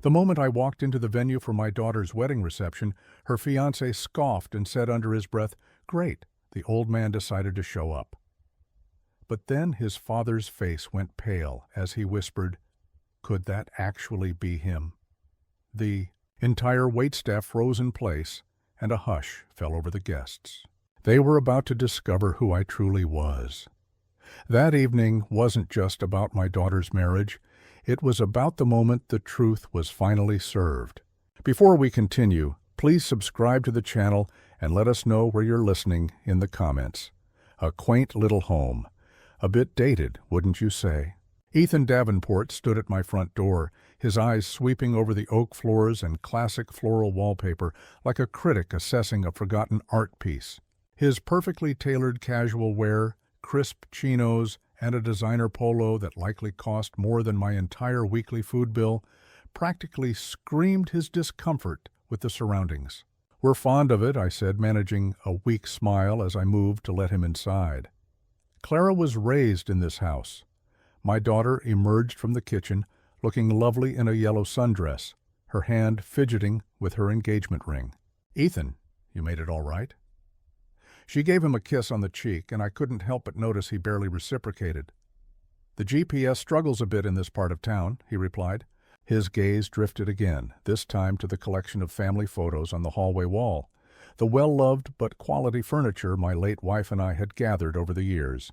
The moment I walked into the venue for my daughter's wedding reception, her fiancé scoffed and said under his breath, "Great, the old man decided to show up." But then his father's face went pale as he whispered, "Could that actually be him?" The entire waitstaff froze in place, and a hush fell over the guests. They were about to discover who I truly was. That evening wasn't just about my daughter's marriage. It was about the moment the truth was finally served. Before we continue, please subscribe to the channel and let us know where you're listening in the comments. A quaint little home. A bit dated, wouldn't you say? Ethan Davenport stood at my front door, his eyes sweeping over the oak floors and classic floral wallpaper like a critic assessing a forgotten art piece. His perfectly tailored casual wear, crisp chinos, and a designer polo that likely cost more than my entire weekly food bill practically screamed his discomfort with the surroundings. "We're fond of it," I said, managing a weak smile as I moved to let him inside. Clara was raised in this house. My daughter emerged from the kitchen, looking lovely in a yellow sundress, her hand fidgeting with her engagement ring. "Ethan, you made it all right?" She gave him a kiss on the cheek, and I couldn't help but notice he barely reciprocated. "The GPS struggles a bit in this part of town," he replied. His gaze drifted again, this time to the collection of family photos on the hallway wall, the well-loved but quality furniture my late wife and I had gathered over the years.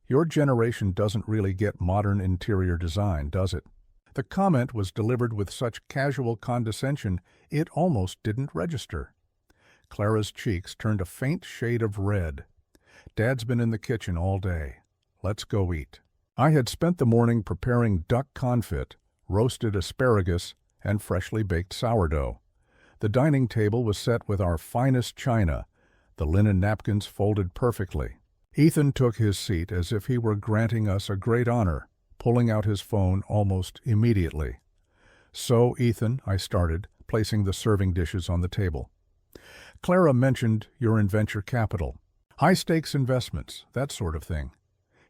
"Your generation doesn't really get modern interior design, does it?" The comment was delivered with such casual condescension it almost didn't register. Clara's cheeks turned a faint shade of red. "Dad's been in the kitchen all day. Let's go eat." I had spent the morning preparing duck confit, roasted asparagus, and freshly baked sourdough. The dining table was set with our finest china, the linen napkins folded perfectly. Ethan took his seat as if he were granting us a great honor, pulling out his phone almost immediately. "So, Ethan," I started, placing the serving dishes on the table. "Clara mentioned you're in venture capital. High-stakes investments, that sort of thing."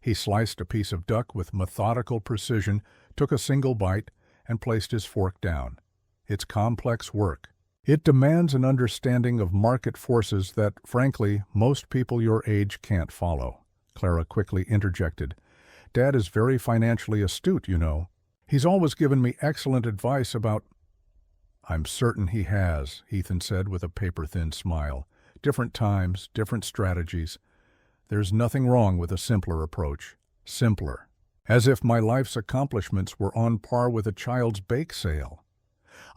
He sliced a piece of duck with methodical precision, took a single bite, and placed his fork down. "It's complex work. It demands an understanding of market forces that, frankly, most people your age can't follow." Clara quickly interjected. "Dad is very financially astute, you know. He's always given me excellent advice about—" "I'm certain he has," Ethan said with a paper-thin smile. "Different times, different strategies. There's nothing wrong with a simpler approach. Simpler. As if my life's accomplishments were on par with a child's bake sale."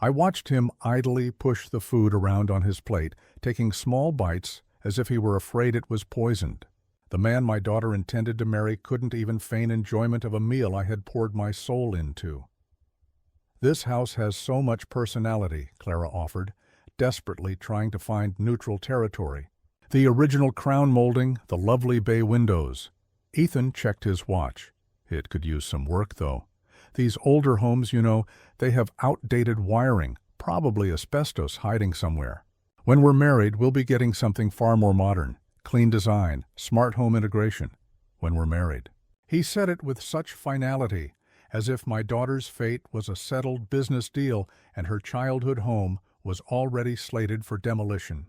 I watched him idly push the food around on his plate, taking small bites as if he were afraid it was poisoned. The man my daughter intended to marry couldn't even feign enjoyment of a meal I had poured my soul into. "This house has so much personality," Clara offered, desperately trying to find neutral territory. "The original crown molding, the lovely bay windows." Ethan checked his watch. "It could use some work, though. These older homes, you know, they have outdated wiring, probably asbestos hiding somewhere. When we're married, we'll be getting something far more modern. Clean design, smart home integration. When we're married." He said it with such finality, as if my daughter's fate was a settled business deal and her childhood home was already slated for demolition.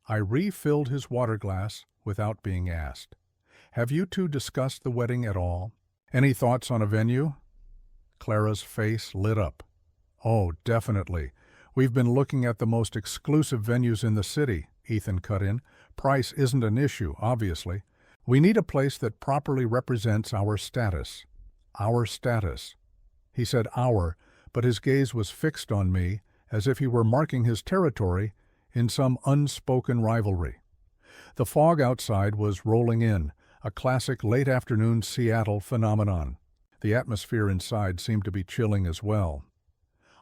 I refilled his water glass without being asked. "Have you two discussed the wedding at all? Any thoughts on a venue?" Clara's face lit up. "Oh, definitely. We've been looking at the most exclusive venues in the city," Ethan cut in. "Price isn't an issue, obviously. We need a place that properly represents our status." "Our status." He said "our," but his gaze was fixed on me as if he were marking his territory in some unspoken rivalry. The fog outside was rolling in, a classic late-afternoon Seattle phenomenon. The atmosphere inside seemed to be chilling as well.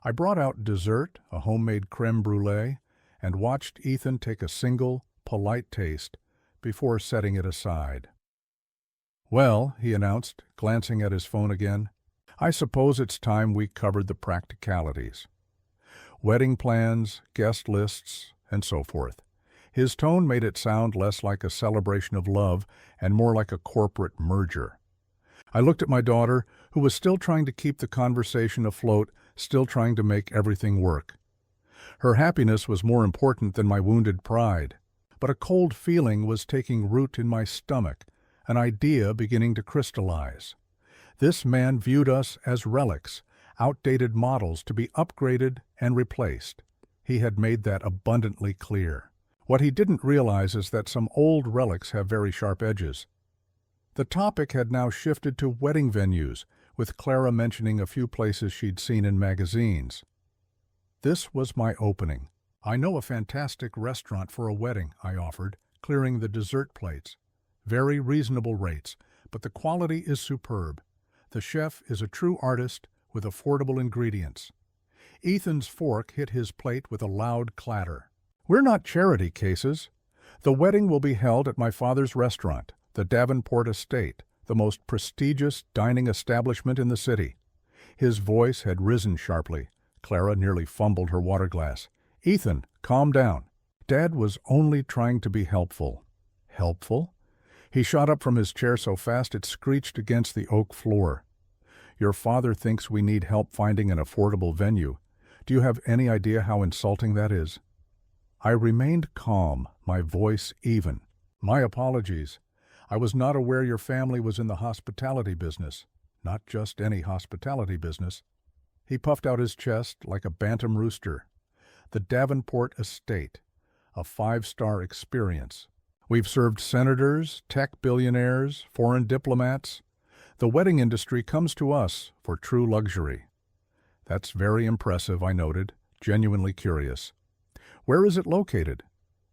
I brought out dessert, a homemade creme brulee, and watched Ethan take a single, polite taste before setting it aside. "Well," he announced, glancing at his phone again, "I suppose it's time we covered the practicalities. Wedding plans, guest lists, and so forth." His tone made it sound less like a celebration of love and more like a corporate merger. I looked at my daughter, who was still trying to keep the conversation afloat, still trying to make everything work. Her happiness was more important than my wounded pride. But a cold feeling was taking root in my stomach, an idea beginning to crystallize. This man viewed us as relics, outdated models to be upgraded and replaced. He had made that abundantly clear. What he didn't realize is that some old relics have very sharp edges. The topic had now shifted to wedding venues, with Clara mentioning a few places she'd seen in magazines. This was my opening. "I know a fantastic restaurant for a wedding," I offered, clearing the dessert plates. "Very reasonable rates, but the quality is superb. The chef is a true artist with affordable ingredients." Ethan's fork hit his plate with a loud clatter. "We're not charity cases. The wedding will be held at my father's restaurant, the Davenport Estate, the most prestigious dining establishment in the city." His voice had risen sharply. Clara nearly fumbled her water glass. "Ethan, calm down." Dad was only trying to be helpful. Helpful? He shot up from his chair so fast it screeched against the oak floor. "Your father thinks we need help finding an affordable venue. Do you have any idea how insulting that is?" I remained calm, my voice even. "My apologies. I was not aware your family was in the hospitality business. Not just any hospitality business." He puffed out his chest like a bantam rooster. "The Davenport Estate, a 5-star experience. We've served senators, tech billionaires, foreign diplomats. The wedding industry comes to us for true luxury." "That's very impressive," I noted, genuinely curious. "Where is it located?"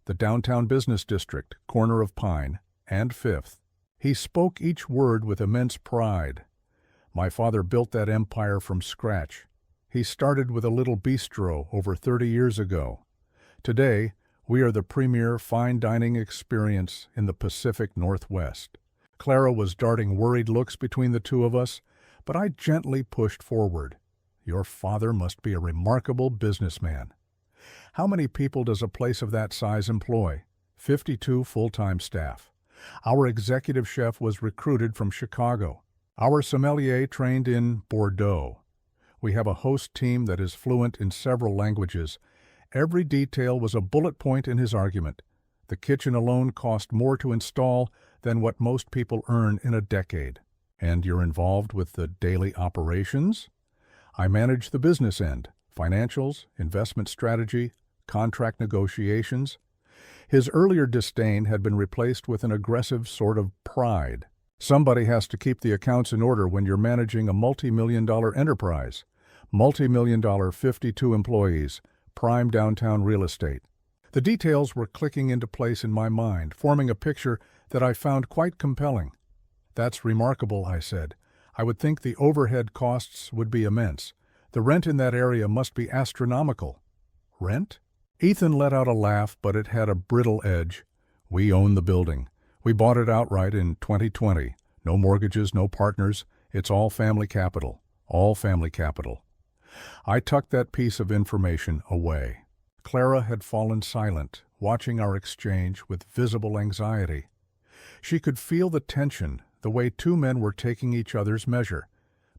"The downtown business district, corner of Pine and 5th. He spoke each word with immense pride. "My father built that empire from scratch. He started with a little bistro over 30 years ago. Today, we are the premier fine dining experience in the Pacific Northwest." Clara was darting worried looks between the two of us, but I gently pushed forward. "Your father must be a remarkable businessman. How many people does a place of that size employ?" 52 full-time staff. Our executive chef was recruited from Chicago. Our sommelier trained in Bordeaux. We have a host team that is fluent in several languages. Every detail was a bullet point in his argument. The kitchen alone cost more to install than what most people earn in a decade. "And you're involved with the daily operations?" "I manage the business end, financials, investment strategy, contract negotiations." His earlier disdain had been replaced with an aggressive sort of pride. "Somebody has to keep the accounts in order when you're managing a multi-million-dollar enterprise. Multi-million-dollar 52 employees, prime downtown real estate." The details were clicking into place in my mind, forming a picture that I found quite compelling. "That's remarkable," I said. "I would think the overhead costs would be immense. The rent in that area must be astronomical." "Rent?" Ethan let out a laugh, but it had a brittle edge. "We own the building. We bought it outright in 2020. No mortgages, no partners. It's all family capital. All family capital." I tucked that piece of information away. Clara had fallen silent, watching our exchange with visible anxiety. She could feel the tension, the way two men were taking each other's measure,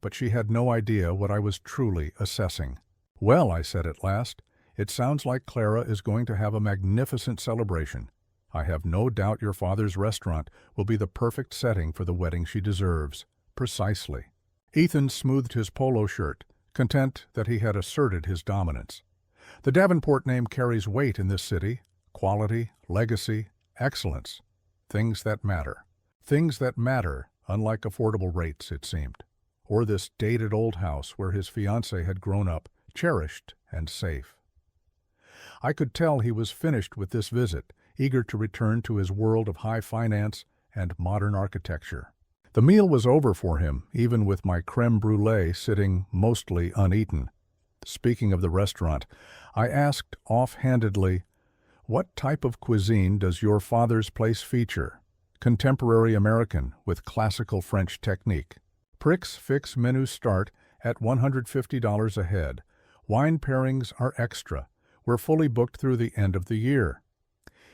but she had no idea what I was truly assessing. "Well," I said at last, "it sounds like Clara is going to have a magnificent celebration. I have no doubt your father's restaurant will be the perfect setting for the wedding she deserves." "Precisely." Ethan smoothed his polo shirt, content that he had asserted his dominance. "The Davenport name carries weight in this city. Quality, legacy, excellence. Things that matter. Things that matter, unlike affordable rates, it seemed. Or this dated old house where his fiancée had grown up, cherished and safe." I could tell he was finished with this visit, eager to return to his world of high finance and modern architecture. The meal was over for him, even with my crème brûlée sitting mostly uneaten. Speaking of the restaurant, I asked offhandedly, "What type of cuisine does your father's place feature?" "Contemporary American with classical French technique. Prix Fixe menus start at $150 a head. Wine pairings are extra. We're fully booked through the end of the year."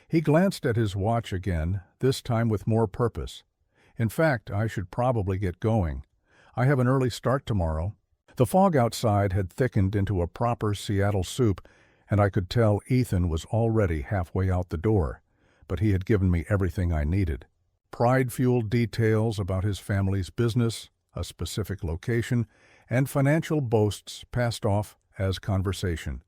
He glanced at his watch again, this time with more purpose. "In fact, I should probably get going. I have an early start tomorrow." The fog outside had thickened into a proper Seattle soup, and I could tell Ethan was already halfway out the door, but he had given me everything I needed. Pride-fueled details about his family's business, a specific location, and financial boasts passed off as conversation.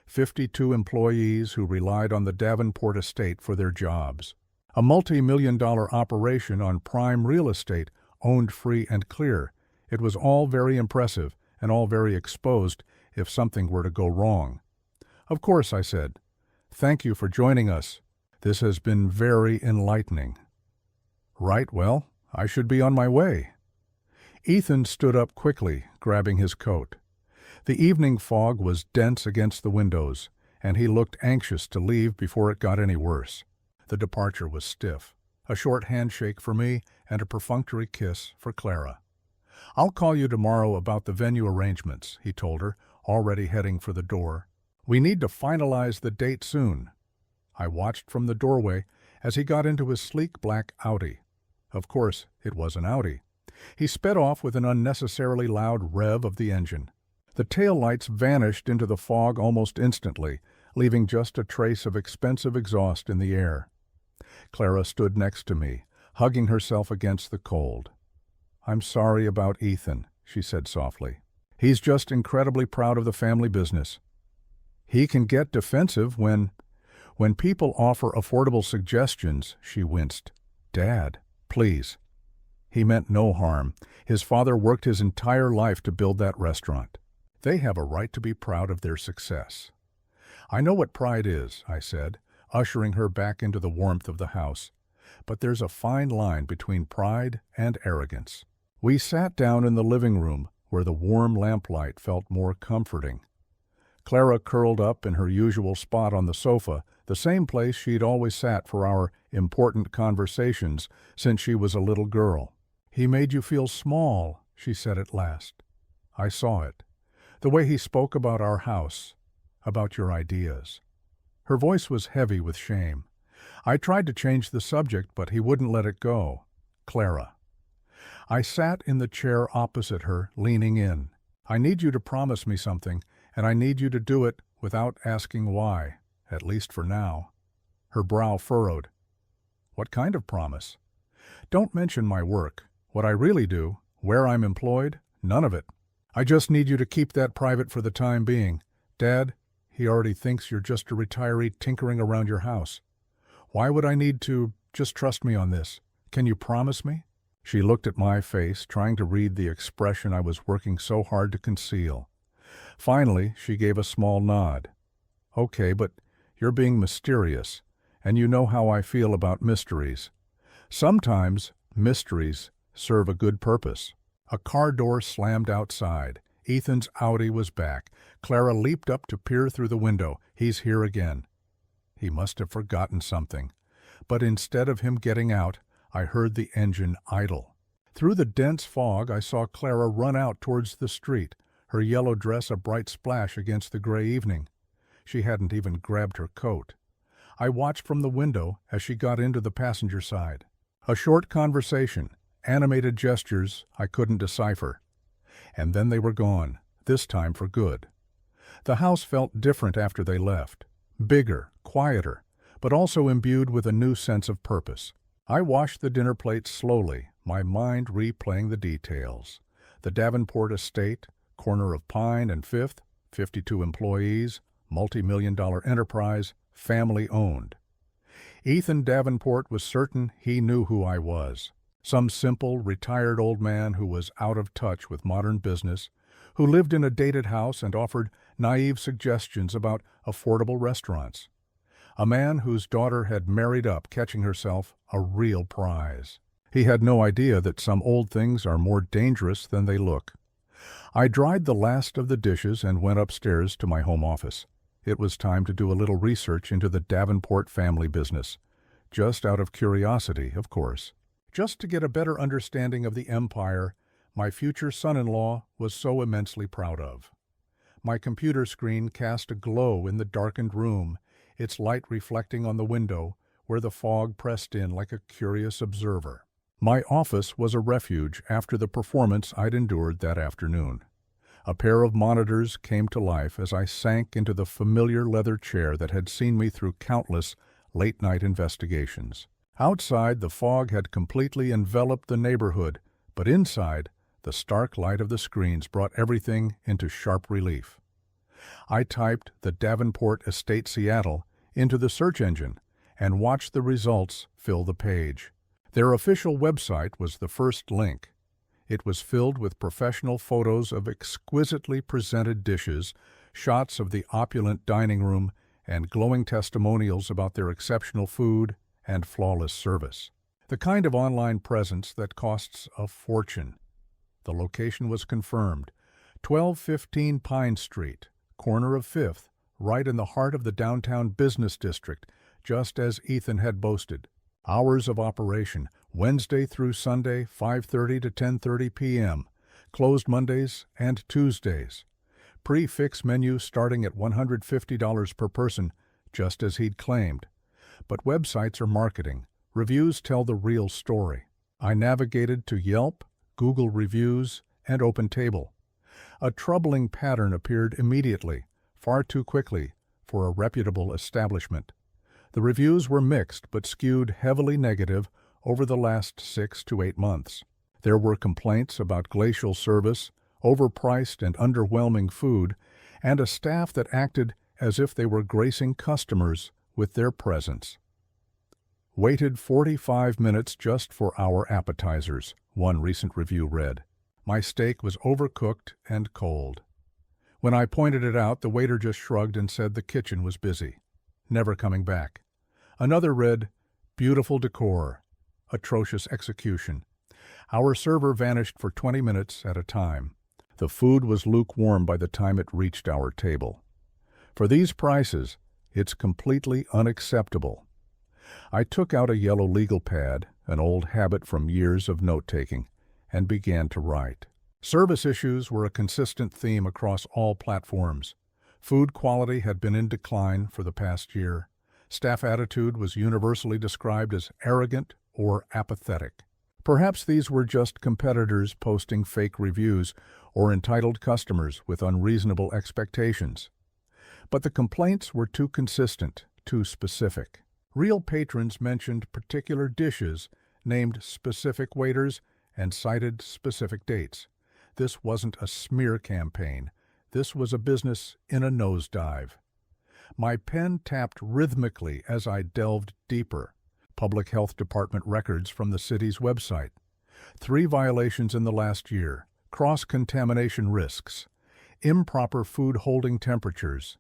52 employees who relied on the Davenport estate for their jobs. A multi-million-dollar operation on prime real estate, owned free and clear. It was all very impressive and all very exposed if something were to go wrong. Of course, I said. Thank you for joining us. This has been very enlightening. Right, well, I should be on my way. Ethan stood up quickly, grabbing his coat. The evening fog was dense against the windows, and he looked anxious to leave before it got any worse. The departure was stiff. A short handshake for me and a perfunctory kiss for Clara. I'll call you tomorrow about the venue arrangements, he told her, already heading for the door. We need to finalize the date soon. I watched from the doorway as he got into his sleek black Audi. Of course, it was an Audi. He sped off with an unnecessarily loud rev of the engine. The taillights vanished into the fog almost instantly, leaving just a trace of expensive exhaust in the air. Clara stood next to me, hugging herself against the cold. I'm sorry about Ethan, she said softly. He's just incredibly proud of the family business. He can get defensive when people offer affordable suggestions, she winced. Dad, please. He meant no harm. His father worked his entire life to build that restaurant. They have a right to be proud of their success. I know what pride is, I said, ushering her back into the warmth of the house. But there's a fine line between pride and arrogance. We sat down in the living room, where the warm lamplight felt more comforting. Clara curled up in her usual spot on the sofa, the same place she'd always sat for our important conversations since she was a little girl. He made you feel small, she said at last. I saw it. The way he spoke about our house, about your ideas. Her voice was heavy with shame. I tried to change the subject, but he wouldn't let it go. Clara. I sat in the chair opposite her, leaning in. I need you to promise me something, and I need you to do it without asking why, at least for now. Her brow furrowed. What kind of promise? Don't mention my work, what I really do, where I'm employed, none of it. I just need you to keep that private for the time being. Dad, he already thinks you're just a retiree tinkering around your house. Why would I need to? Just trust me on this. Can you promise me? She looked at my face, trying to read the expression I was working so hard to conceal. Finally, she gave a small nod. Okay, but you're being mysterious, and you know how I feel about mysteries. Sometimes mysteries serve a good purpose. A car door slammed outside. Ethan's Audi was back. Clara leaped up to peer through the window. He's here again. He must have forgotten something. But instead of him getting out, I heard the engine idle. Through the dense fog, I saw Clara run out towards the street, her yellow dress a bright splash against the gray evening. She hadn't even grabbed her coat. I watched from the window as she got into the passenger side. A short conversation, animated gestures I couldn't decipher. And then they were gone, this time for good. The house felt different after they left. Bigger, quieter, but also imbued with a new sense of purpose. I washed the dinner plate slowly, my mind replaying the details. The Davenport estate, corner of Pine and 5th, 52 employees, multi-million-dollar enterprise, family-owned. Ethan Davenport was certain he knew who I was. Some simple, retired old man who was out of touch with modern business, who lived in a dated house and offered naive suggestions about affordable restaurants. A man whose daughter had married up, catching herself a real prize. He had no idea that some old things are more dangerous than they look. I dried the last of the dishes and went upstairs to my home office. It was time to do a little research into the Davenport family business. Just out of curiosity, of course. Just to get a better understanding of the empire my future son-in-law was so immensely proud of. My computer screen cast a glow in the darkened room, its light reflecting on the window, where the fog pressed in like a curious observer. My office was a refuge after the performance I'd endured that afternoon. A pair of monitors came to life as I sank into the familiar leather chair that had seen me through countless late-night investigations. Outside, the fog had completely enveloped the neighborhood, but inside, the stark light of the screens brought everything into sharp relief. I typed the Davenport Estate Seattle into the search engine and watched the results fill the page. Their official website was the first link. It was filled with professional photos of exquisitely presented dishes, shots of the opulent dining room, and glowing testimonials about their exceptional food and flawless service. The kind of online presence that costs a fortune. The location was confirmed: 1215 Pine Street, corner of 5th, right in the heart of the downtown business district, just as Ethan had boasted. Hours of operation: Wednesday through Sunday, 5:30 to 10:30 p.m., closed Mondays and Tuesdays. Prix-fixe menu starting at $150 per person, just as he'd claimed. But websites are marketing. Reviews tell the real story. I navigated to Yelp, Google Reviews, and OpenTable. A troubling pattern appeared immediately, far too quickly for a reputable establishment. The reviews were mixed but skewed heavily negative over the last 6 to 8 months. There were complaints about glacial service, overpriced and underwhelming food, and a staff that acted as if they were gracing customers with their presence. Waited 45 minutes just for our appetizers, one recent review read. My steak was overcooked and cold. When I pointed it out, the waiter just shrugged and said the kitchen was busy, never coming back. Another read, beautiful decor, atrocious execution. Our server vanished for 20 minutes at a time. The food was lukewarm by the time it reached our table. For these prices, it's completely unacceptable. I took out a yellow legal pad, an old habit from years of note-taking, and began to write. Service issues were a consistent theme across all platforms. Food quality had been in decline for the past year. Staff attitude was universally described as arrogant or apathetic. Perhaps these were just competitors posting fake reviews or entitled customers with unreasonable expectations. But the complaints were too consistent, too specific. Real patrons mentioned particular dishes, named specific waiters, and cited specific dates. This wasn't a smear campaign. This was a business in a nosedive. My pen tapped rhythmically as I delved deeper. Public Health Department records from the city's website. 3 violations in the last year. Cross-contamination risks. Improper food holding temperatures.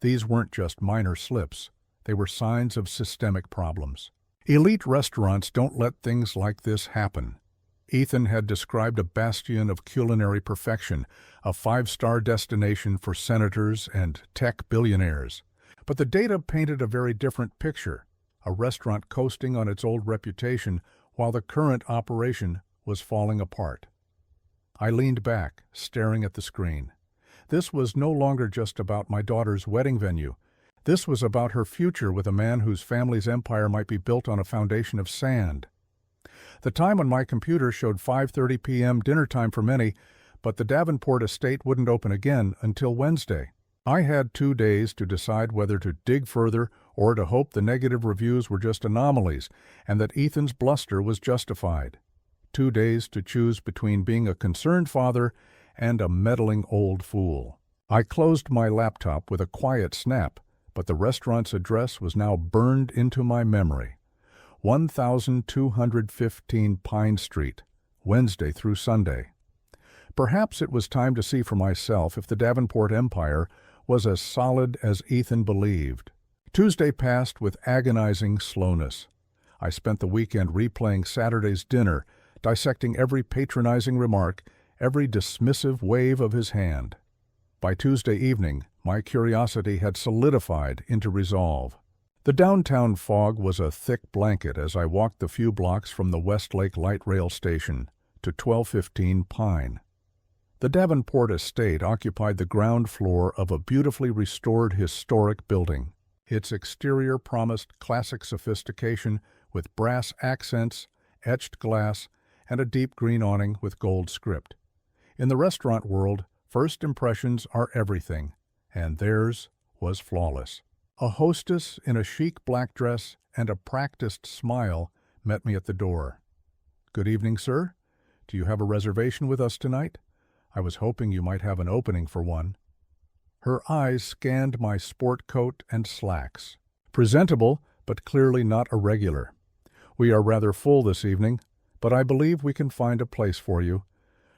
These weren't just minor slips. They were signs of systemic problems. Elite restaurants don't let things like this happen. Ethan had described a bastion of culinary perfection, a 5-star destination for senators and tech billionaires. But the data painted a very different picture, a restaurant coasting on its old reputation while the current operation was falling apart. I leaned back, staring at the screen. This was no longer just about my daughter's wedding venue. This was about her future with a man whose family's empire might be built on a foundation of sand. The time on my computer showed 5:30 p.m. dinner time for many, but the Davenport estate wouldn't open again until Wednesday. I had 2 days to decide whether to dig further or to hope the negative reviews were just anomalies and that Ethan's bluster was justified. 2 days to choose between being a concerned father and a meddling old fool. I closed my laptop with a quiet snap, but the restaurant's address was now burned into my memory. 1215 Pine Street, Wednesday through Sunday. Perhaps it was time to see for myself if the Davenport empire was as solid as Ethan believed. Tuesday passed with agonizing slowness. I spent the weekend replaying Saturday's dinner, dissecting every patronizing remark, every dismissive wave of his hand. By Tuesday evening, my curiosity had solidified into resolve. The downtown fog was a thick blanket as I walked the few blocks from the Westlake Light Rail Station to 1215 Pine. The Davenport estate occupied the ground floor of a beautifully restored historic building. Its exterior promised classic sophistication with brass accents, etched glass, and a deep green awning with gold script. In the restaurant world, First impressions are everything, and theirs was flawless. A hostess in a chic black dress and a practiced smile met me at the door. "Good evening, sir. Do you have a reservation with us tonight? I was hoping you might have an opening for one." Her eyes scanned my sport coat and slacks. Presentable, but clearly not a regular. "We are rather full this evening, but I believe we can find a place for you."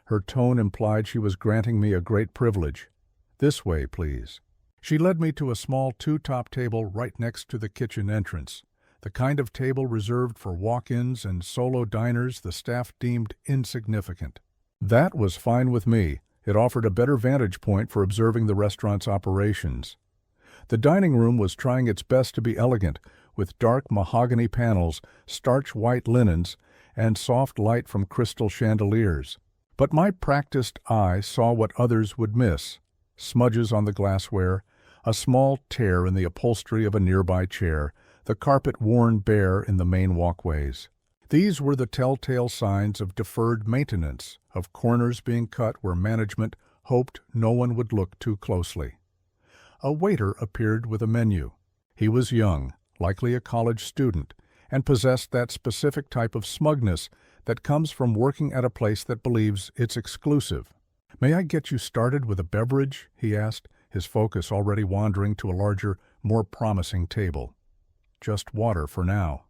Her tone implied she was granting me a great privilege. "This way, please." She led me to a small two-top table right next to the kitchen entrance, the kind of table reserved for walk-ins and solo diners the staff deemed insignificant. That was fine with me. It offered a better vantage point for observing the restaurant's operations. The dining room was trying its best to be elegant, with dark mahogany panels, starch white linens, and soft light from crystal chandeliers. But my practiced eye saw what others would miss: smudges on the glassware, a small tear in the upholstery of a nearby chair, the carpet worn bare in the main walkways. These were the telltale signs of deferred maintenance, of corners being cut where management hoped no one would look too closely. A waiter appeared with a menu. He was young, likely a college student, and possessed that specific type of smugness that comes from working at a place that believes it's exclusive. "May I get you started with a beverage?" he asked, his focus already wandering to a larger, more promising table. "Just water for now."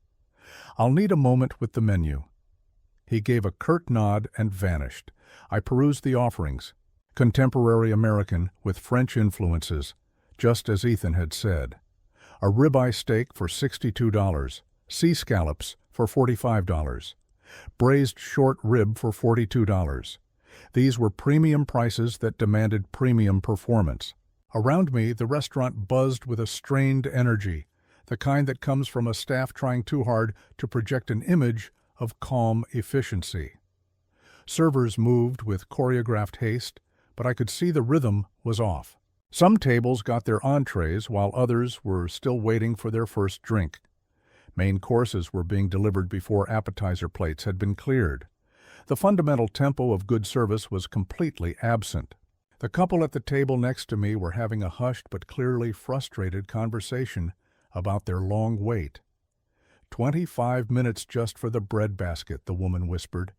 "I'll need a moment with the menu." He gave a curt nod and vanished. I perused the offerings. Contemporary American with French influences, just as Ethan had said. A ribeye steak for $62, sea scallops for $45, braised short rib for $42. These were premium prices that demanded premium performance. Around me, the restaurant buzzed with a strained energy, the kind that comes from a staff trying too hard to project an image of calm efficiency. Servers moved with choreographed haste, but I could see the rhythm was off. Some tables got their entrees while others were still waiting for their first drink. Main courses were being delivered before appetizer plates had been cleared. The fundamental tempo of good service was completely absent. The couple at the table next to me were having a hushed but clearly frustrated conversation about their long wait. 25 minutes just for the bread basket," the woman whispered.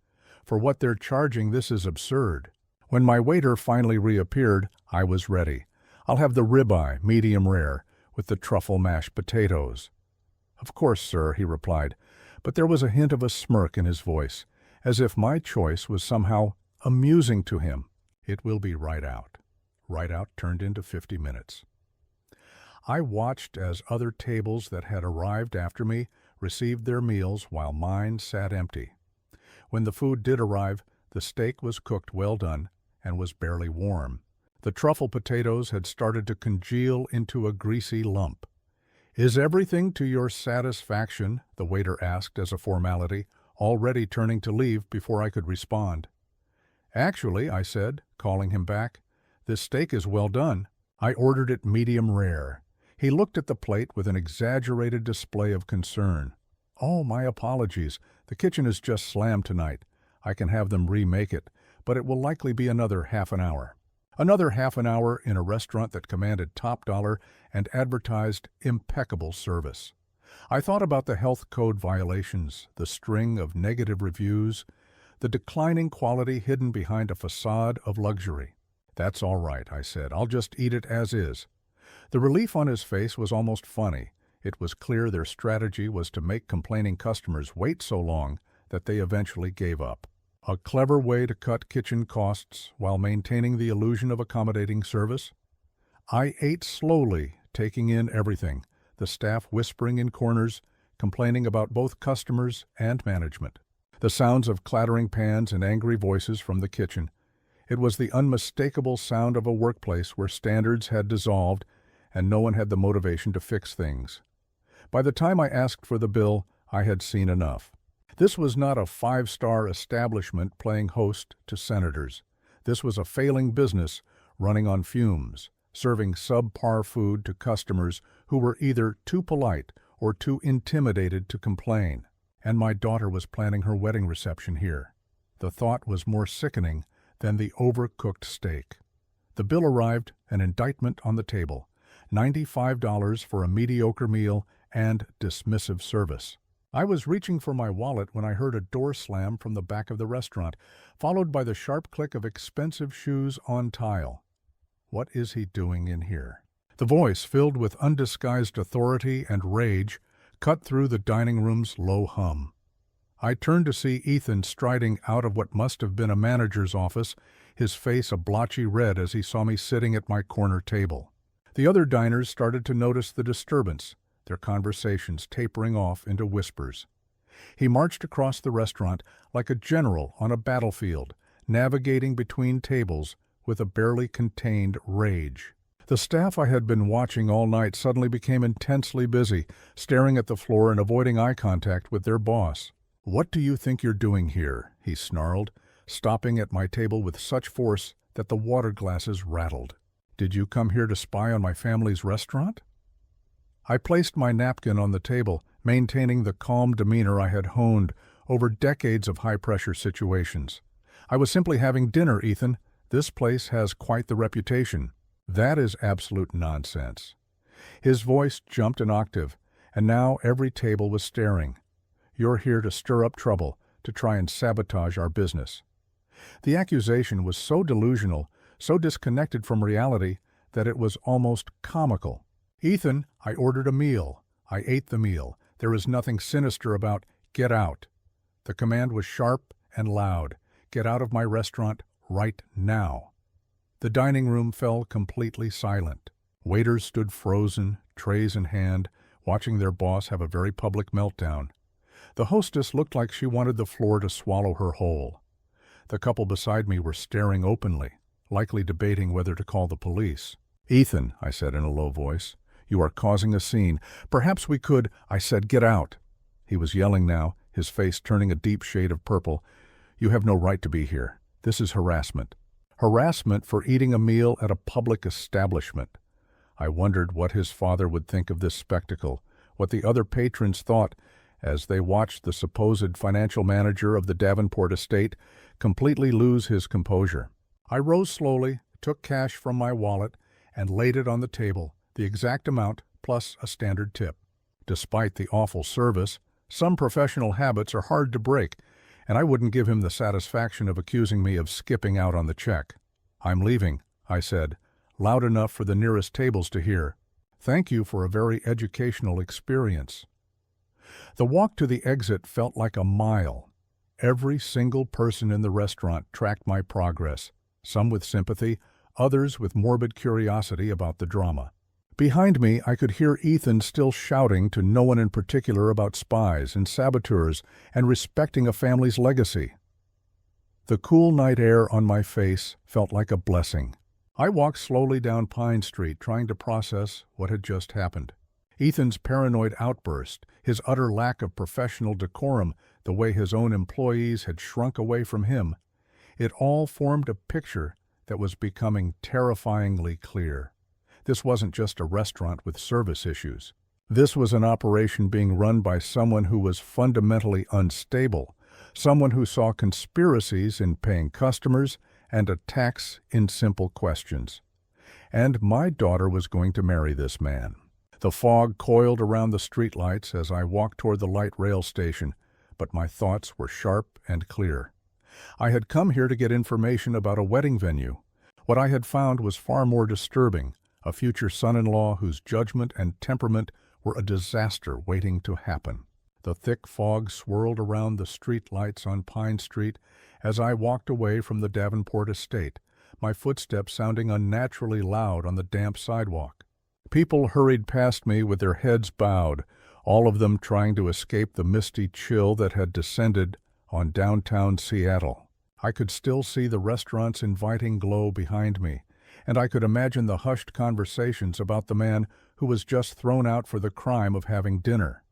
"For what they're charging, this is absurd." When my waiter finally reappeared, I was ready. "I'll have the ribeye, medium rare, with the truffle mashed potatoes." "Of course, sir," he replied, but there was a hint of a smirk in his voice, as if my choice was somehow amusing to him. "It will be right out." Right out turned into 50 minutes. I watched as other tables that had arrived after me received their meals while mine sat empty. When the food did arrive, the steak was cooked well done and was barely warm. The truffle potatoes had started to congeal into a greasy lump. "Is everything to your satisfaction?" the waiter asked as a formality, already turning to leave before I could respond. "Actually," I said, calling him back, "this steak is well done." I ordered it medium rare. He looked at the plate with an exaggerated display of concern. "Oh, my apologies. The kitchen is just slammed tonight. I can have them remake it, but it will likely be another half an hour." Another half an hour in a restaurant that commanded top dollar and advertised impeccable service. I thought about the health code violations, the string of negative reviews, the declining quality hidden behind a facade of luxury. "That's all right," I said. "I'll just eat it as is." The relief on his face was almost funny. It was clear their strategy was to make complaining customers wait so long that they eventually gave up. A clever way to cut kitchen costs while maintaining the illusion of accommodating service. I ate slowly, taking in everything, the staff whispering in corners, complaining about both customers and management. The sounds of clattering pans and angry voices from the kitchen. It was the unmistakable sound of a workplace where standards had dissolved and no one had the motivation to fix things. By the time I asked for the bill, I had seen enough. This was not a five-star establishment playing host to senators. This was a failing business running on fumes, serving subpar food to customers who were either too polite or too intimidated to complain. And my daughter was planning her wedding reception here. The thought was more sickening than the overcooked steak. The bill arrived, an indictment on the table. $95 for a mediocre meal and dismissive service. I was reaching for my wallet when I heard a door slam from the back of the restaurant, followed by the sharp click of expensive shoes on tile. What is he doing in here? The voice, filled with undisguised authority and rage, cut through the dining room's low hum. I turned to see Ethan striding out of what must have been a manager's office, his face a blotchy red as he saw me sitting at my corner table. The other diners started to notice the disturbance, their conversations tapering off into whispers. He marched across the restaurant like a general on a battlefield, navigating between tables with a barely contained rage. The staff I had been watching all night suddenly became intensely busy, staring at the floor and avoiding eye contact with their boss. "What do you think you're doing here?" he snarled, stopping at my table with such force that the water glasses rattled. "Did you come here to spy on my family's restaurant?" I placed my napkin on the table, maintaining the calm demeanor I had honed over decades of high-pressure situations. "I was simply having dinner, Ethan. This place has quite the reputation." "That is absolute nonsense." His voice jumped an octave, and now every table was staring. "You're here to stir up trouble, to try and sabotage our business." The accusation was so delusional, so disconnected from reality, that it was almost comical. "Ethan, I ordered a meal. I ate the meal. There is nothing sinister about 'get out.'" The command was sharp and loud. "Get out of my restaurant right now." The dining room fell completely silent. Waiters stood frozen, trays in hand, watching their boss have a very public meltdown. The hostess looked like she wanted the floor to swallow her whole. The couple beside me were staring openly, likely debating whether to call the police. "Ethan," I said in a low voice, "you are causing a scene. Perhaps we could—" I said, "Get out." He was yelling now, his face turning a deep shade of purple. "You have no right to be here. This is harassment." Harassment for eating a meal at a public establishment. I wondered what his father would think of this spectacle, what the other patrons thought as they watched the supposed financial manager of the Davenport estate completely lose his composure. I rose slowly, took cash from my wallet, and laid it on the table, the exact amount plus a standard tip. Despite the awful service, some professional habits are hard to break, and I wouldn't give him the satisfaction of accusing me of skipping out on the check. "I'm leaving," I said, loud enough for the nearest tables to hear. "Thank you for a very educational experience." The walk to the exit felt like a mile. Every single person in the restaurant tracked my progress, some with sympathy, others with morbid curiosity about the drama. Behind me, I could hear Ethan still shouting to no one in particular about spies and saboteurs and respecting a family's legacy. The cool night air on my face felt like a blessing. I walked slowly down Pine Street, trying to process what had just happened. Ethan's paranoid outburst, his utter lack of professional decorum, the way his own employees had shrunk away from him, it all formed a picture that was becoming terrifyingly clear. This wasn't just a restaurant with service issues. This was an operation being run by someone who was fundamentally unstable, someone who saw conspiracies in paying customers and attacks in simple questions. And my daughter was going to marry this man. The fog coiled around the streetlights as I walked toward the light rail station, but my thoughts were sharp and clear. I had come here to get information about a wedding venue. What I had found was far more disturbing. A future son-in-law whose judgment and temperament were a disaster waiting to happen. The thick fog swirled around the street lights on Pine Street as I walked away from the Davenport estate, my footsteps sounding unnaturally loud on the damp sidewalk. People hurried past me with their heads bowed, all of them trying to escape the misty chill that had descended on downtown Seattle. I could still see the restaurant's inviting glow behind me, and I could imagine the hushed conversations about the man who was just thrown out for the crime of having dinner.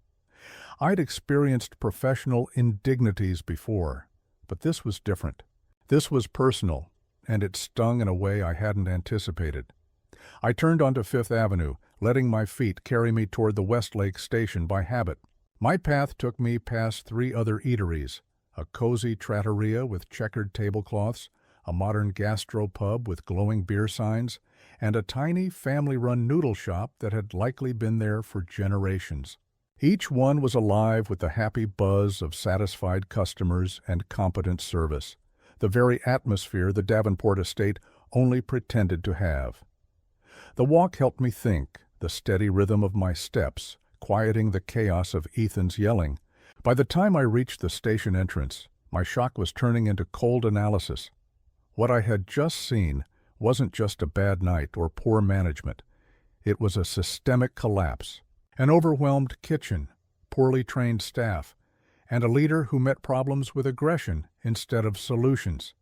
I'd experienced professional indignities before, but this was different. This was personal, and it stung in a way I hadn't anticipated. I turned onto Fifth Avenue, letting my feet carry me toward the Westlake station by habit. My path took me past 3 other eateries, a cozy trattoria with checkered tablecloths, a modern gastropub with glowing beer signs, and a tiny family-run noodle shop that had likely been there for generations. Each one was alive with the happy buzz of satisfied customers and competent service, the very atmosphere the Davenport estate only pretended to have. The walk helped me think, the steady rhythm of my steps, quieting the chaos of Ethan's yelling. By the time I reached the station entrance, my shock was turning into cold analysis. What I had just seen wasn't just a bad night or poor management. It was a systemic collapse, an overwhelmed kitchen, poorly trained staff, and a leader who met problems with aggression instead of solutions.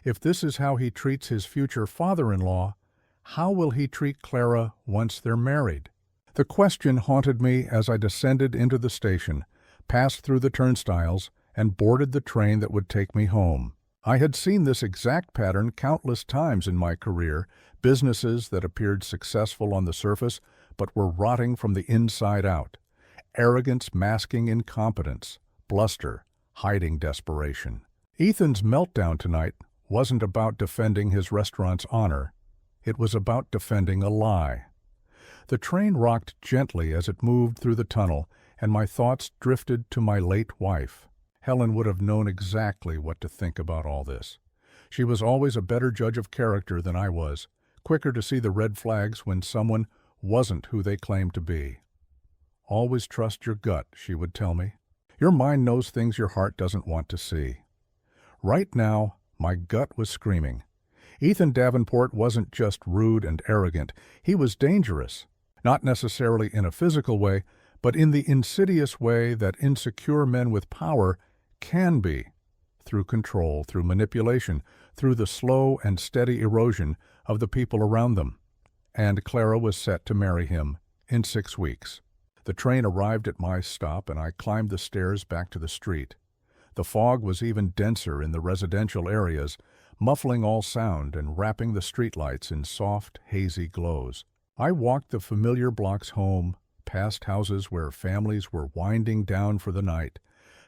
If this is how he treats his future father-in-law, how will he treat Clara once they're married? The question haunted me as I descended into the station, passed through the turnstiles, and boarded the train that would take me home. I had seen this exact pattern countless times in my career, businesses that appeared successful on the surface but were rotting from the inside out. Arrogance masking incompetence, bluster hiding desperation. Ethan's meltdown tonight wasn't about defending his restaurant's honor. It was about defending a lie. The train rocked gently as it moved through the tunnel, and my thoughts drifted to my late wife. Helen would have known exactly what to think about all this. She was always a better judge of character than I was, quicker to see the red flags when someone wasn't who they claimed to be. Always trust your gut, she would tell me. Your mind knows things your heart doesn't want to see. Right now, my gut was screaming. Ethan Davenport wasn't just rude and arrogant, he was dangerous. Not necessarily in a physical way, but in the insidious way that insecure men with power can be, through control, through manipulation, through the slow and steady erosion of the people around them. And Clara was set to marry him in 6 weeks. The train arrived at my stop and I climbed the stairs back to the street. The fog was even denser in the residential areas, muffling all sound and wrapping the streetlights in soft, hazy glows. I walked the familiar blocks home, past houses where families were winding down for the night,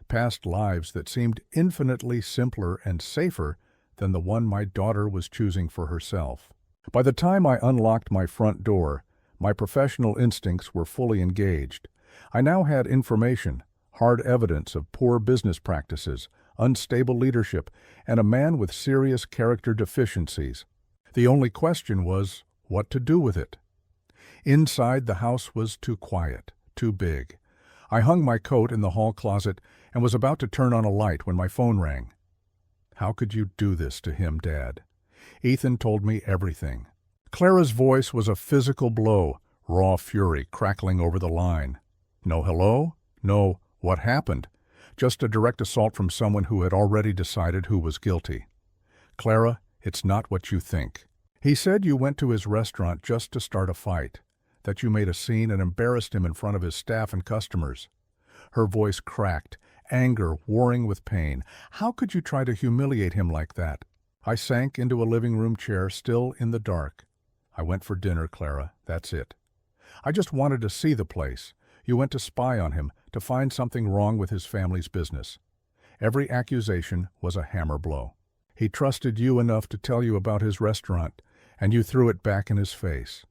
past lives that seemed infinitely simpler and safer than the one my daughter was choosing for herself. By the time I unlocked my front door, my professional instincts were fully engaged. I now had information, hard evidence of poor business practices, unstable leadership, and a man with serious character deficiencies. The only question was what to do with it. Inside, the house was too quiet, too big. I hung my coat in the hall closet and was about to turn on a light when my phone rang. How could you do this to him, Dad? Ethan told me everything. Clara's voice was a physical blow, raw fury crackling over the line. No hello? No what happened? Just a direct assault from someone who had already decided who was guilty. Clara, it's not what you think. He said you went to his restaurant just to start a fight, that you made a scene and embarrassed him in front of his staff and customers. Her voice cracked, anger warring with pain. How could you try to humiliate him like that? I sank into a living room chair, still in the dark. I went for dinner, Clara, that's it. I just wanted to see the place. You went to spy on him, to find something wrong with his family's business. Every accusation was a hammer blow. He trusted you enough to tell you about his restaurant, and you threw it back in his face.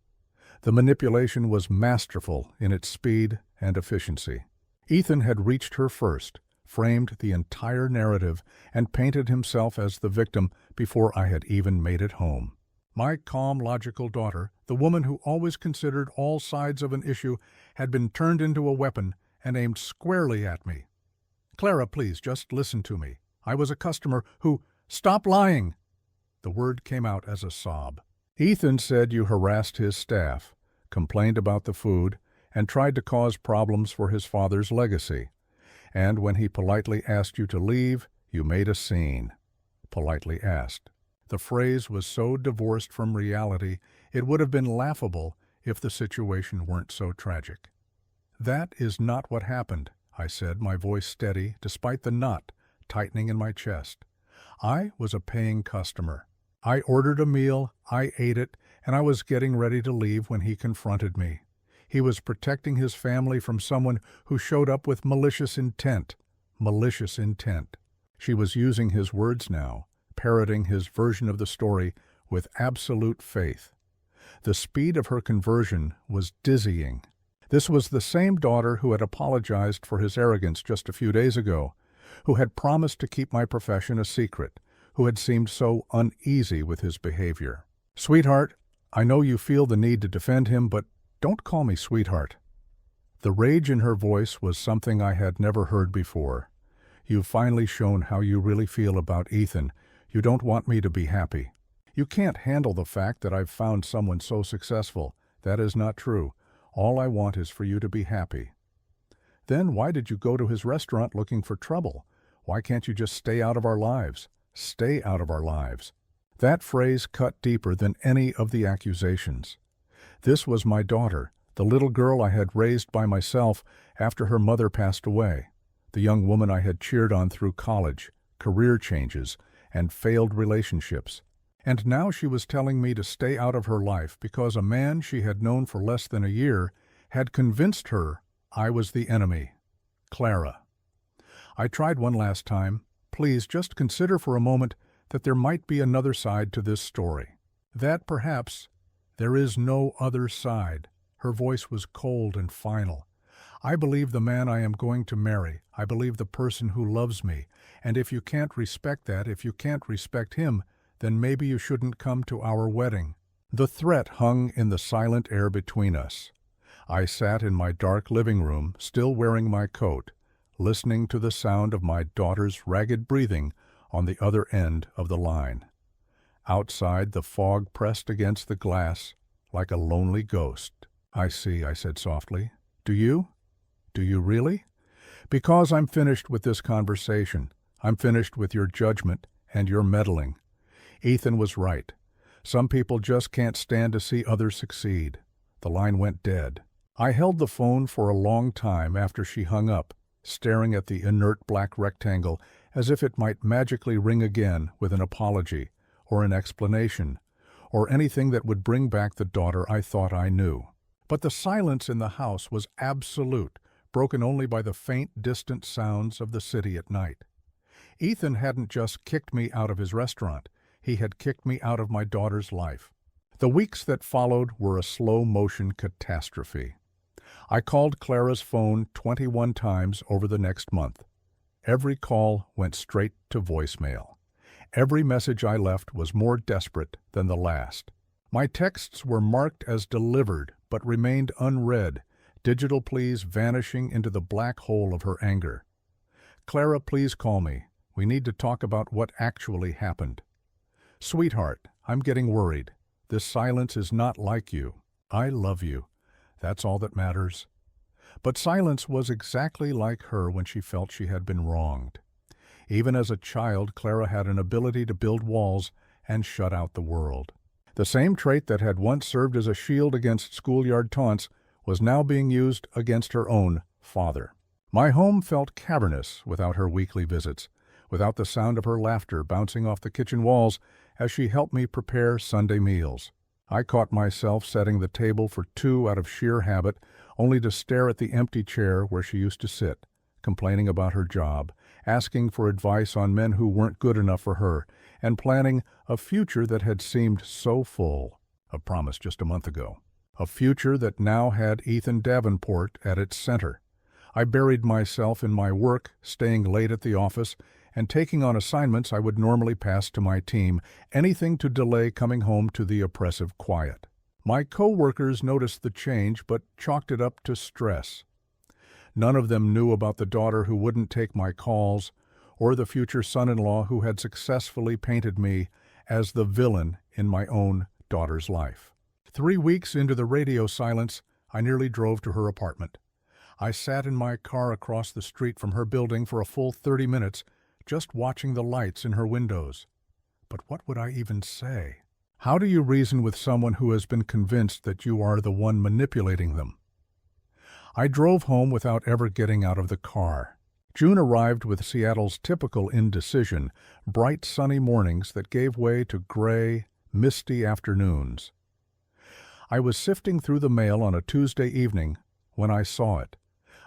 The manipulation was masterful in its speed and efficiency. Ethan had reached her first, framed the entire narrative, and painted himself as the victim before I had even made it home. My calm, logical daughter, the woman who always considered all sides of an issue, had been turned into a weapon and aimed squarely at me. Clara, please, just listen to me. I was a customer who— Stop lying! The word came out as a sob. Ethan said you harassed his staff, complained about the food, and tried to cause problems for his father's legacy. And when he politely asked you to leave, you made a scene. Politely asked. The phrase was so divorced from reality, it would have been laughable if the situation weren't so tragic. That is not what happened, I said, my voice steady, despite the knot tightening in my chest. I was a paying customer. I ordered a meal, I ate it, and I was getting ready to leave when he confronted me. He was protecting his family from someone who showed up with malicious intent. Malicious intent. She was using his words now, parroting his version of the story with absolute faith. The speed of her conversion was dizzying. This was the same daughter who had apologized for his arrogance just a few days ago, who had promised to keep my profession a secret, who had seemed so uneasy with his behavior. "Sweetheart, I know you feel the need to defend him, but don't call me sweetheart." The rage in her voice was something I had never heard before. "You've finally shown how you really feel about Ethan. You don't want me to be happy. You can't handle the fact that I've found someone so successful. That is not true. All I want is for you to be happy." "Then why did you go to his restaurant looking for trouble? Why can't you just stay out of our lives? Stay out of our lives." That phrase cut deeper than any of the accusations. This was my daughter, the little girl I had raised by myself after her mother passed away, the young woman I had cheered on through college, career changes, and failed relationships. And now she was telling me to stay out of her life because a man she had known for less than a year had convinced her I was the enemy. Clara. I tried one last time. Please just consider for a moment that there might be another side to this story. That perhaps there is no other side. Her voice was cold and final. I believe the man I am going to marry. I believe the person who loves me. And if you can't respect that, if you can't respect him, then maybe you shouldn't come to our wedding. The threat hung in the silent air between us. I sat in my dark living room, still wearing my coat, listening to the sound of my daughter's ragged breathing on the other end of the line. Outside, the fog pressed against the glass like a lonely ghost. "I see," I said softly. "Do you? Do you really? Because I'm finished with this conversation. I'm finished with your judgment and your meddling. Ethan was right. Some people just can't stand to see others succeed." The line went dead. I held the phone for a long time after she hung up, staring at the inert black rectangle as if it might magically ring again with an apology, or an explanation, or anything that would bring back the daughter I thought I knew. But the silence in the house was absolute, broken only by the faint, distant sounds of the city at night. Ethan hadn't just kicked me out of his restaurant. He had kicked me out of my daughter's life. The weeks that followed were a slow-motion catastrophe. I called Clara's phone 21 times over the next month. Every call went straight to voicemail. Every message I left was more desperate than the last. My texts were marked as delivered, but remained unread, digital pleas vanishing into the black hole of her anger. "Clara, please call me. We need to talk about what actually happened." "Sweetheart, I'm getting worried. This silence is not like you. I love you. That's all that matters." But silence was exactly like her when she felt she had been wronged. Even as a child, Clara had an ability to build walls and shut out the world. The same trait that had once served as a shield against schoolyard taunts was now being used against her own father. My home felt cavernous without her weekly visits, without the sound of her laughter bouncing off the kitchen walls as she helped me prepare Sunday meals. I caught myself setting the table for two out of sheer habit, only to stare at the empty chair where she used to sit, complaining about her job, asking for advice on men who weren't good enough for her, and planning a future that had seemed so full, a promise just a month ago. A future that now had Ethan Davenport at its center. I buried myself in my work, staying late at the office, and taking on assignments I would normally pass to my team, anything to delay coming home to the oppressive quiet. My co-workers noticed the change, but chalked it up to stress. None of them knew about the daughter who wouldn't take my calls, or the future son-in-law who had successfully painted me as the villain in my own daughter's life. 3 weeks into the radio silence, I nearly drove to her apartment. I sat in my car across the street from her building for a full 30 minutes, just watching the lights in her windows. But what would I even say? How do you reason with someone who has been convinced that you are the one manipulating them? I drove home without ever getting out of the car. June arrived with Seattle's typical indecision, bright sunny mornings that gave way to gray, misty afternoons. I was sifting through the mail on a Tuesday evening when I saw it,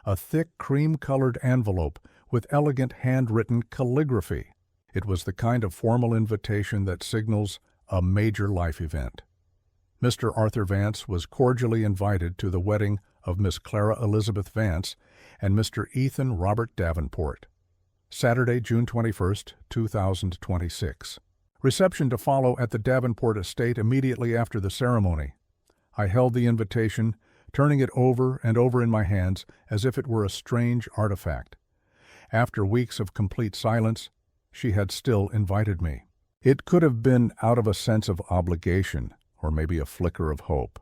a thick cream-colored envelope with elegant handwritten calligraphy. It was the kind of formal invitation that signals a major life event. Mr. Arthur Vance was cordially invited to the wedding of Miss Clara Elizabeth Vance and Mr. Ethan Robert Davenport. Saturday, June 21st, 2026. Reception to follow at the Davenport estate immediately after the ceremony. I held the invitation, turning it over and over in my hands as if it were a strange artifact. After weeks of complete silence, she had still invited me. It could have been out of a sense of obligation, or maybe a flicker of hope.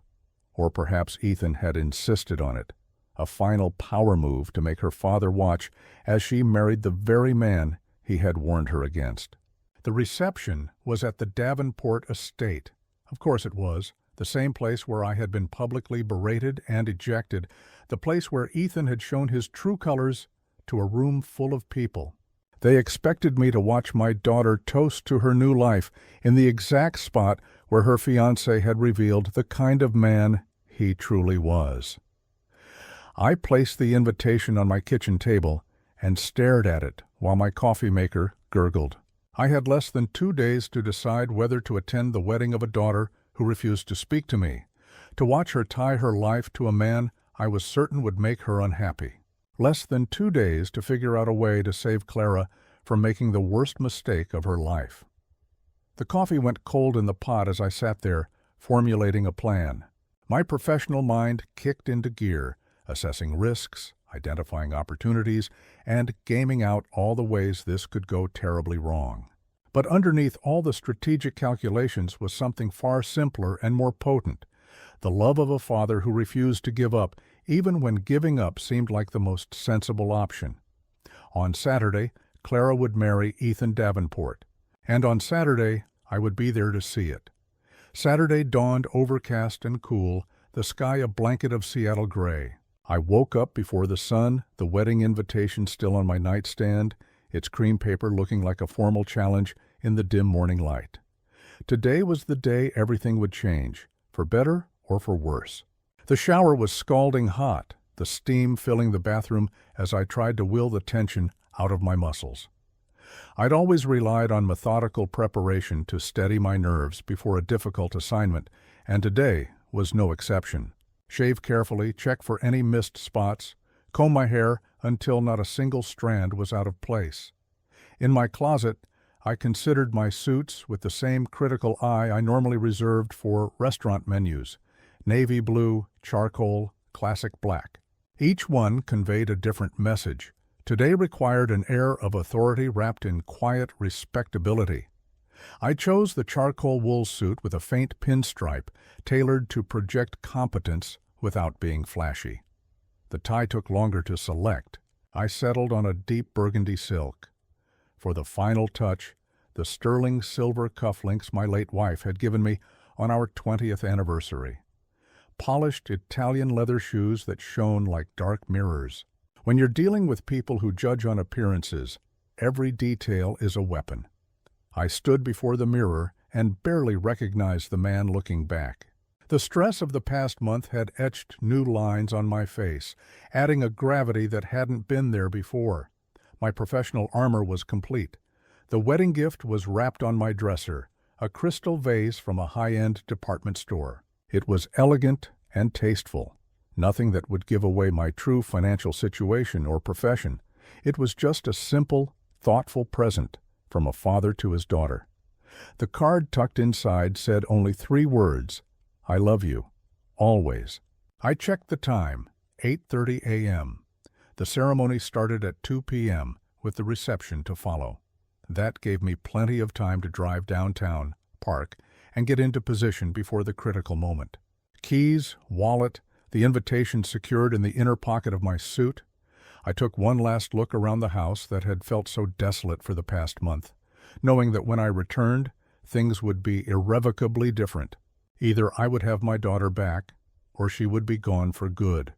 Or perhaps Ethan had insisted on it, a final power move to make her father watch as she married the very man he had warned her against. The reception was at the Davenport estate. Of course it was, the same place where I had been publicly berated and ejected, the place where Ethan had shown his true colors to a room full of people. They expected me to watch my daughter toast to her new life in the exact spot where her fiancé had revealed the kind of man he truly was. I placed the invitation on my kitchen table and stared at it while my coffee maker gurgled. I had less than 2 days to decide whether to attend the wedding of a daughter who refused to speak to me, to watch her tie her life to a man I was certain would make her unhappy. Less than 2 days to figure out a way to save Clara from making the worst mistake of her life. The coffee went cold in the pot as I sat there, formulating a plan. My professional mind kicked into gear, assessing risks, identifying opportunities, and gaming out all the ways this could go terribly wrong. But underneath all the strategic calculations was something far simpler and more potent, the love of a father who refused to give up, even when giving up seemed like the most sensible option. On Saturday, Clara would marry Ethan Davenport, and on Saturday I would be there to see it. Saturday dawned overcast and cool, the sky a blanket of Seattle gray. I woke up before the sun, the wedding invitation still on my nightstand, its cream paper looking like a formal challenge in the dim morning light. Today was the day everything would change, for better or for worse. The shower was scalding hot, the steam filling the bathroom as I tried to will the tension out of my muscles. I'd always relied on methodical preparation to steady my nerves before a difficult assignment, and today was no exception. Shave carefully, check for any missed spots, comb my hair until not a single strand was out of place. In my closet, I considered my suits with the same critical eye I normally reserved for restaurant menus: navy blue, charcoal, classic black. Each one conveyed a different message. Today required an air of authority wrapped in quiet respectability. I chose the charcoal wool suit with a faint pinstripe, tailored to project competence without being flashy. The tie took longer to select. I settled on a deep burgundy silk. For the final touch, the sterling silver cufflinks my late wife had given me on our 20th anniversary. Polished Italian leather shoes that shone like dark mirrors. When you're dealing with people who judge on appearances, every detail is a weapon. I stood before the mirror and barely recognized the man looking back. The stress of the past month had etched new lines on my face, adding a gravity that hadn't been there before. My professional armor was complete. The wedding gift was wrapped on my dresser, a crystal vase from a high-end department store. It was elegant and tasteful. Nothing that would give away my true financial situation or profession. It was just a simple, thoughtful present from a father to his daughter. The card tucked inside said only 3 words: I love you, always. I checked the time, 8:30 a.m. The ceremony started at 2 p.m. with the reception to follow. That gave me plenty of time to drive downtown, park, and get into position before the critical moment. Keys, wallet, the invitation secured in the inner pocket of my suit. I took one last look around the house that had felt so desolate for the past month, knowing that when I returned, things would be irrevocably different. Either I would have my daughter back, or she would be gone for good.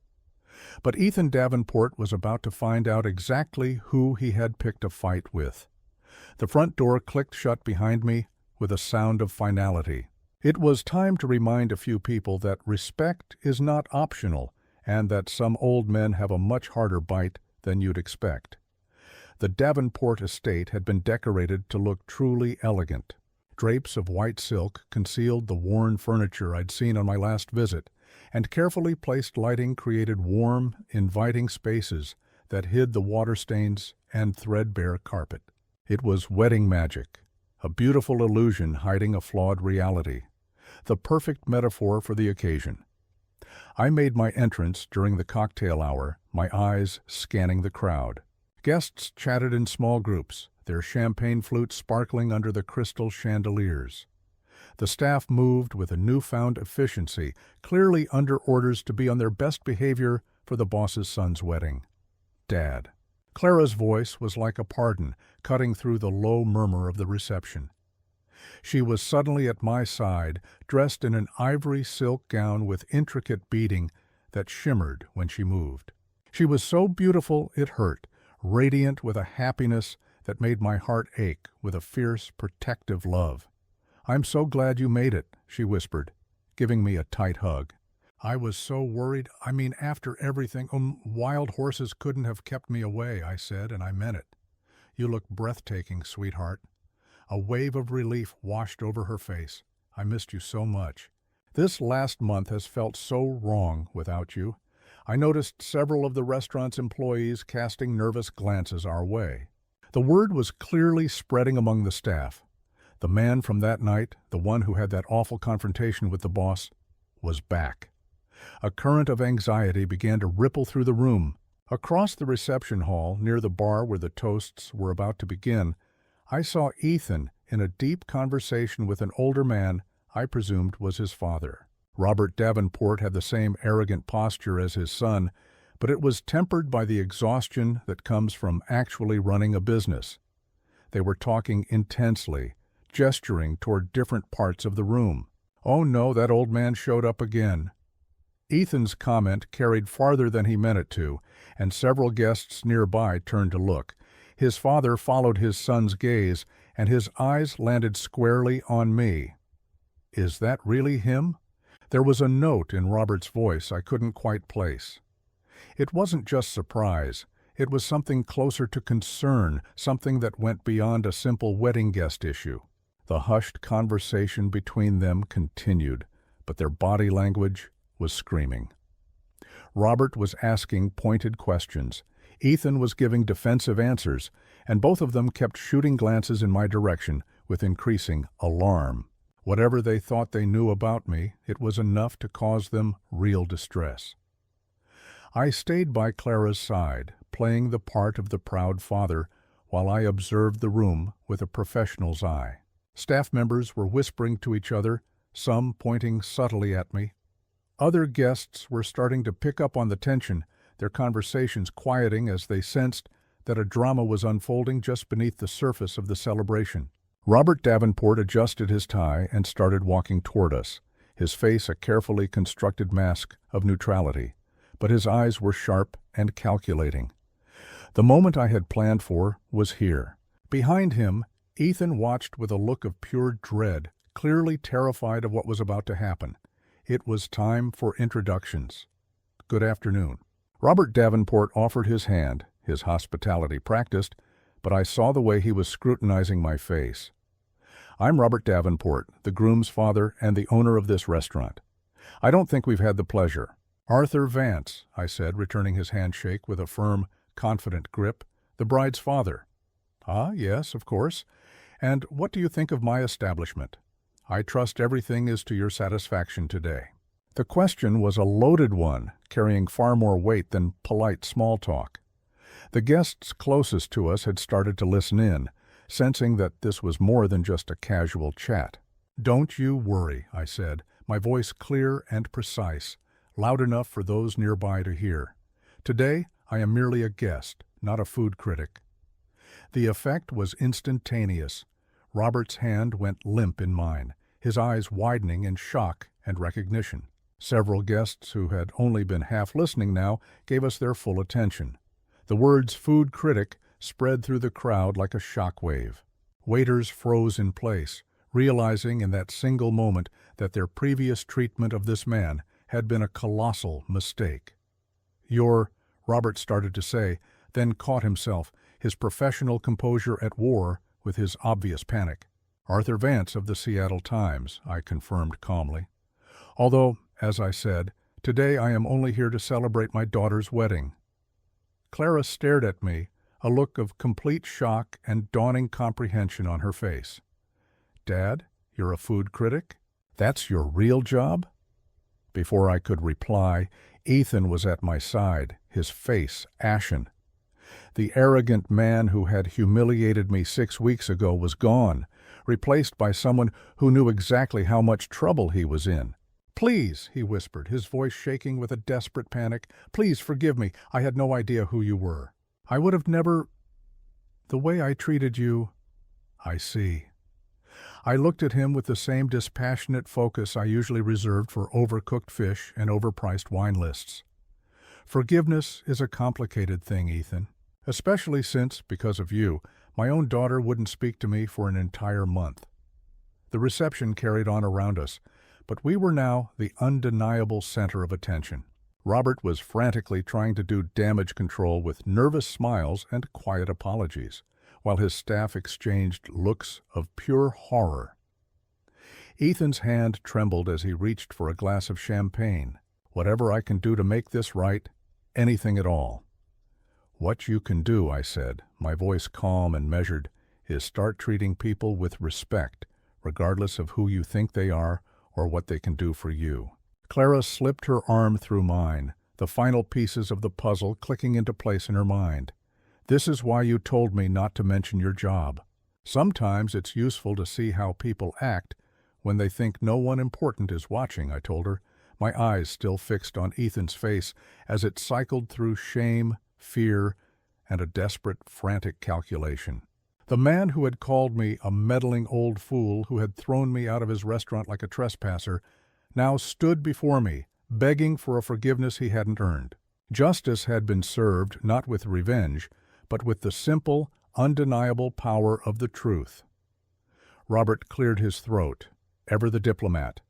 But Ethan Davenport was about to find out exactly who he had picked a fight with. The front door clicked shut behind me with a sound of finality. It was time to remind a few people that respect is not optional and that some old men have a much harder bite than you'd expect. The Davenport estate had been decorated to look truly elegant. Drapes of white silk concealed the worn furniture I'd seen on my last visit, and carefully placed lighting created warm, inviting spaces that hid the water stains and threadbare carpet. It was wedding magic, a beautiful illusion hiding a flawed reality, the perfect metaphor for the occasion. I made my entrance during the cocktail hour, my eyes scanning the crowd. Guests chatted in small groups, their champagne flutes sparkling under the crystal chandeliers. The staff moved with a newfound efficiency, clearly under orders to be on their best behavior for the boss's son's wedding. Dad. Clara's voice was like a pardon, cutting through the low murmur of the reception. She was suddenly at my side, dressed in an ivory silk gown with intricate beading that shimmered when she moved. She was so beautiful it hurt, radiant with a happiness that made my heart ache with a fierce, protective love. "I'm so glad you made it," she whispered, giving me a tight hug. "I was so worried. After everything, wild horses couldn't have kept me away," I said, and I meant it. "You look breathtaking, sweetheart." A wave of relief washed over her face. "I missed you so much. This last month has felt so wrong without you." I noticed several of the restaurant's employees casting nervous glances our way. The word was clearly spreading among the staff. The man from that night, the one who had that awful confrontation with the boss, was back. A current of anxiety began to ripple through the room. Across the reception hall, near the bar where the toasts were about to begin, I saw Ethan in a deep conversation with an older man I presumed was his father. Robert Davenport had the same arrogant posture as his son, but it was tempered by the exhaustion that comes from actually running a business. They were talking intensely, gesturing toward different parts of the room. "Oh no, that old man showed up again." Ethan's comment carried farther than he meant it to, and several guests nearby turned to look. His father followed his son's gaze, and his eyes landed squarely on me. "Is that really him?" There was a note in Robert's voice I couldn't quite place. It wasn't just surprise. It was something closer to concern, something that went beyond a simple wedding guest issue. The hushed conversation between them continued, but their body language was screaming. Robert was asking pointed questions. Ethan was giving defensive answers, and both of them kept shooting glances in my direction with increasing alarm. Whatever they thought they knew about me, it was enough to cause them real distress. I stayed by Clara's side, playing the part of the proud father, while I observed the room with a professional's eye. Staff members were whispering to each other, some pointing subtly at me. Other guests were starting to pick up on the tension, their conversations quieting as they sensed that a drama was unfolding just beneath the surface of the celebration. Robert Davenport adjusted his tie and started walking toward us, his face a carefully constructed mask of neutrality, but his eyes were sharp and calculating. The moment I had planned for was here. Behind him, Ethan watched with a look of pure dread, clearly terrified of what was about to happen. It was time for introductions. "Good afternoon." Robert Davenport offered his hand, his hospitality practiced, but I saw the way he was scrutinizing my face. "I'm Robert Davenport, the groom's father and the owner of this restaurant. I don't think we've had the pleasure." "Arthur Vance," I said, returning his handshake with a firm, confident grip, "the bride's father." "Ah, yes, of course. And what do you think of my establishment? I trust everything is to your satisfaction today." The question was a loaded one, carrying far more weight than polite small talk. The guests closest to us had started to listen in, sensing that this was more than just a casual chat. "Don't you worry," I said, my voice clear and precise, loud enough for those nearby to hear. "Today, I am merely a guest, not a food critic." The effect was instantaneous. Robert's hand went limp in mine, his eyes widening in shock and recognition. Several guests who had only been half listening now gave us their full attention. The words "food critic" spread through the crowd like a shockwave. Waiters froze in place, realizing in that single moment that their previous treatment of this man had been a colossal mistake. "You're," Robert started to say, then caught himself. his professional composure at war with his obvious panic. "Arthur Vance of the Seattle Times," I confirmed calmly. "Although, as I said, today I am only here to celebrate my daughter's wedding." Clara stared at me, a look of complete shock and dawning comprehension on her face. "Dad, you're a food critic? That's your real job?" Before I could reply, Ethan was at my side, his face ashen. The arrogant man who had humiliated me 6 weeks ago was gone, replaced by someone who knew exactly how much trouble he was in. "Please," he whispered, his voice shaking with a desperate panic, "please forgive me. I had no idea who you were. I would have never... The way I treated you..." "I see." I looked at him with the same dispassionate focus I usually reserved for overcooked fish and overpriced wine lists. "Forgiveness is a complicated thing, Ethan. Especially since, because of you, my own daughter wouldn't speak to me for an entire month." The reception carried on around us, but we were now the undeniable center of attention. Robert was frantically trying to do damage control with nervous smiles and quiet apologies, while his staff exchanged looks of pure horror. Ethan's hand trembled as he reached for a glass of champagne. "Whatever I can do to make this right, anything at all." "What you can do," I said, my voice calm and measured, "is start treating people with respect, regardless of who you think they are or what they can do for you." Clara slipped her arm through mine, the final pieces of the puzzle clicking into place in her mind. "This is why you told me not to mention your job. Sometimes it's useful to see how people act when they think no one important is watching," I told her, my eyes still fixed on Ethan's face as it cycled through shame, fear, and a desperate, frantic calculation. The man who had called me a meddling old fool who had thrown me out of his restaurant like a trespasser now stood before me, begging for a forgiveness he hadn't earned. Justice had been served not with revenge, but with the simple, undeniable power of the truth. Robert cleared his throat, ever the diplomat.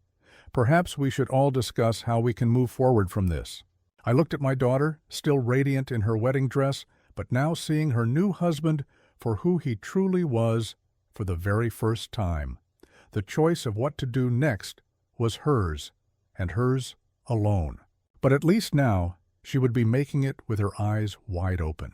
"Perhaps we should all discuss how we can move forward from this." I looked at my daughter, still radiant in her wedding dress, but now seeing her new husband for who he truly was for the very first time. The choice of what to do next was hers, and hers alone. But at least now she would be making it with her eyes wide open.